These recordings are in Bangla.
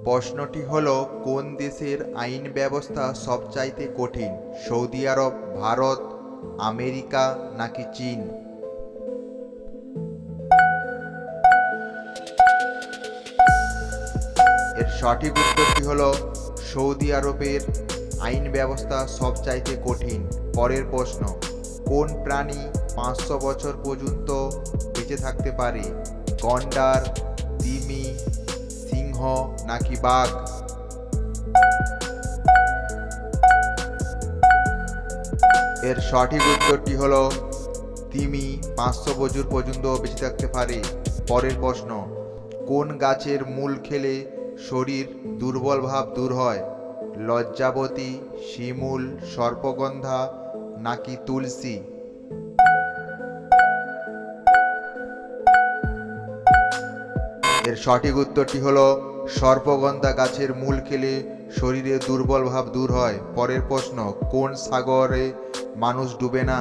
প্রশ্নটি হলো, কোন দেশের আইন ব্যবস্থা সবচাইতে কঠিন? সৌদি আরব, ভারত, আমেরিকা নাকি চীন? এর সঠিক উত্তরটি হলো সৌদি আরবের আইন ব্যবস্থা সবচাইতে কঠিন। পরের প্রশ্ন, কোন প্রাণী 500 বছর পর্যন্ত বেঁচে থাকতে পারে? গন্ডার, তিমি, সিংহ নাকি বাঘ? এর সঠিক উত্তরটি হলো তিমি 500 বছর পর্যন্ত বেঁচে থাকতে পারে। পরের প্রশ্ন, কোন গাছের মূল খেলে শরীর দুর্বল ভাব দূর হয়? লজ্জাবতী, শিমুল, সর্পগন্ধা নাকি তুলসী? এর সঠিক উত্তরটি হলো সর্পগন্ধা গাছের মূল খেলে শরীরে দুর্বল ভাব দূর হয়। পরের প্রশ্ন, কোন সাগরে মানুষ ডুবে না?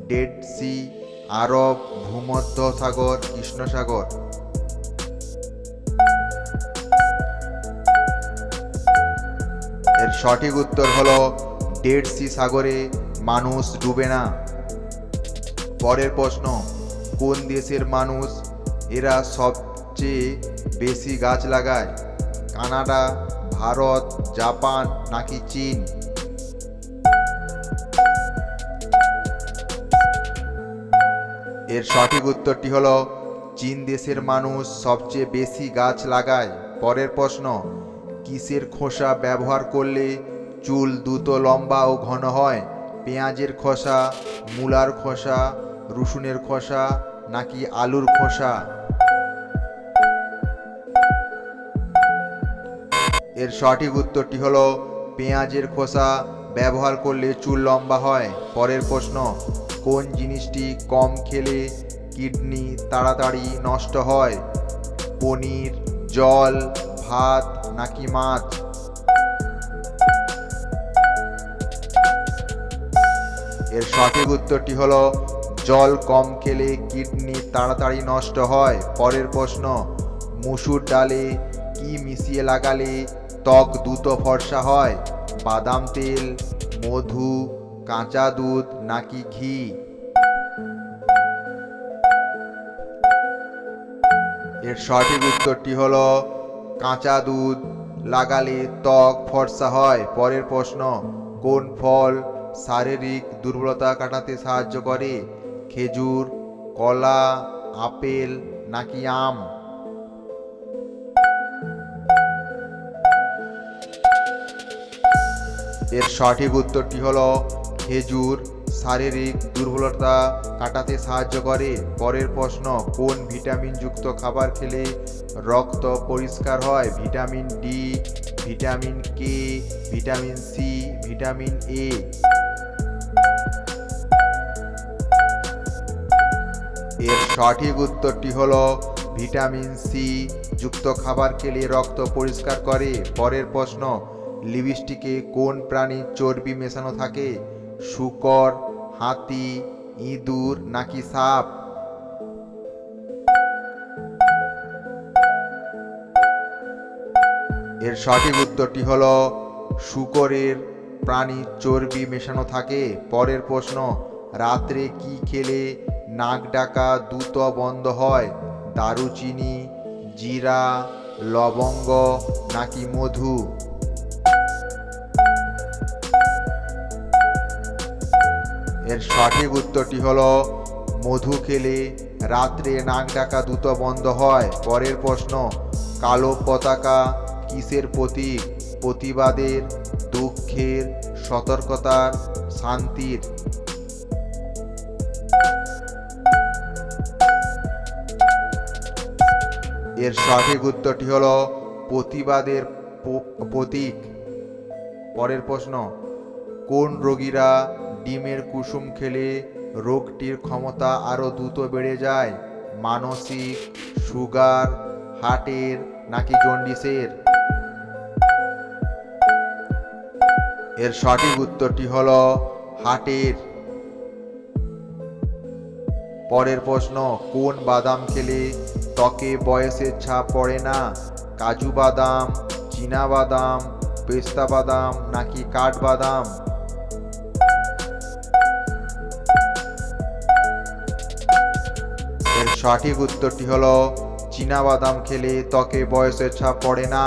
ডেড সি, আরব, ভূমধ্য সাগর, কৃষ্ণ সাগর? এর সঠিক উত্তর হলো ডেড সি সাগরে মানুষ ডুবে না। পরের প্রশ্ন, কোন দেশের মানুষ এরা সবচেয়ে বেশি গাছ লাগায়? কানাডা, ভারত, জাপান নাকি চীন? এর সঠিক উত্তরটি হলো চীন দেশের মানুষ সবচেয়ে বেশি গাছ লাগায়। পরের প্রশ্ন, কিসের খোসা ব্যবহার করলে চুল দ্রুত লম্বা ও ঘন হয়? পেঁয়াজের খোসা, মূলার খোসা, রসুনের খোসা নাকি আলুর খোসা? এর সঠিক উত্তরটি হলো পেঁয়াজের খোসা ব্যবহার করলে চুল লম্বা হয়। পরের প্রশ্ন, কোন জিনিসটি কম খেলে কিডনি তাড়াতাড়ি নষ্ট হয়? পনির, জল, ভাত নাকি মাছ? এর সঠিক উত্তরটি হলো জল কম খেলে কিডনি তাড়াতাড়ি নষ্ট হয়। পরের প্রশ্ন, মসুর ডালে কি মিশিয়ে লাগালে ত্বক দ্রুত ফর্সা হয়? বাদাম তেল, মধু, কাঁচা দুধ নাকি ঘি? এর সঠিক উত্তরটি হলো কাঁচা দুধ লাগালে ত্বক ফর্সা হয়। পরের প্রশ্ন, কোন ফল শারীরিক দুর্বলতা কাটাতে সাহায্য করে? খেজুর, কলা, আপেল নাকি আম? এর সঠিক উত্তরটি হলো খেজুর শারীরিক দুর্বলতা কাটাতে সাহায্য করে। পরের প্রশ্ন, কোন ভিটামিনযুক্ত খাবার খেলে রক্ত পরিষ্কার হয়? Vitamin D, vitamin K, vitamin C, vitamin A? এর সঠিক উত্তরটি হলো ভিটামিন সি যুক্ত খাবার খেলে রক্ত পরিষ্কার করে। পরের প্রশ্ন, লিপস্টিকে কোন প্রাণীর চর্বি মেশানো থাকে? শূকর, হাতি, ইঁদুর নাকি সাপ? এর সঠিক উত্তরটি হলো শূকরের প্রাণীর চর্বি মেশানো থাকে। পরের প্রশ্ন, রাত্রে কি খেলে নাক ডাকা দ্রুত বন্ধ হয়? দারুচিনি, জিরা, লবঙ্গ নাকি মধু? এর সঠিক উত্তরটি হলো মধু খেলে রাত্রে নাক ডাকা দ্রুত বন্ধ হয়। পরের প্রশ্ন, কালো পতাকা কিসের প্রতীক? প্রতিবাদের, দুঃখের, সতর্কতার, শান্তির? এর সঠিক উত্তরটি হলো প্রতিবাদের প্রতীক। পরের প্রশ্ন, কোন রোগীরা ডিমের কুসুম খেলে রোগটির ক্ষমতা আরো দ্রুত বেড়ে যায়? মানসিক, সুগার, হার্টের নাকি জন্ডিসের? এর সঠিক উত্তরটি হলো হার্টের। পরের প্রশ্ন, কোন বাদাম খেলে ত্বকে বয়সের ছাপ পড়ে না? কাজু বাদাম, চীনা বাদাম, পেস্তা বাদাম নাকি কাঠবাদাম? এর সঠিক উত্তরটি হলো চীনা বাদাম খেলে ত্বকে বয়সের ছাপ পড়ে না।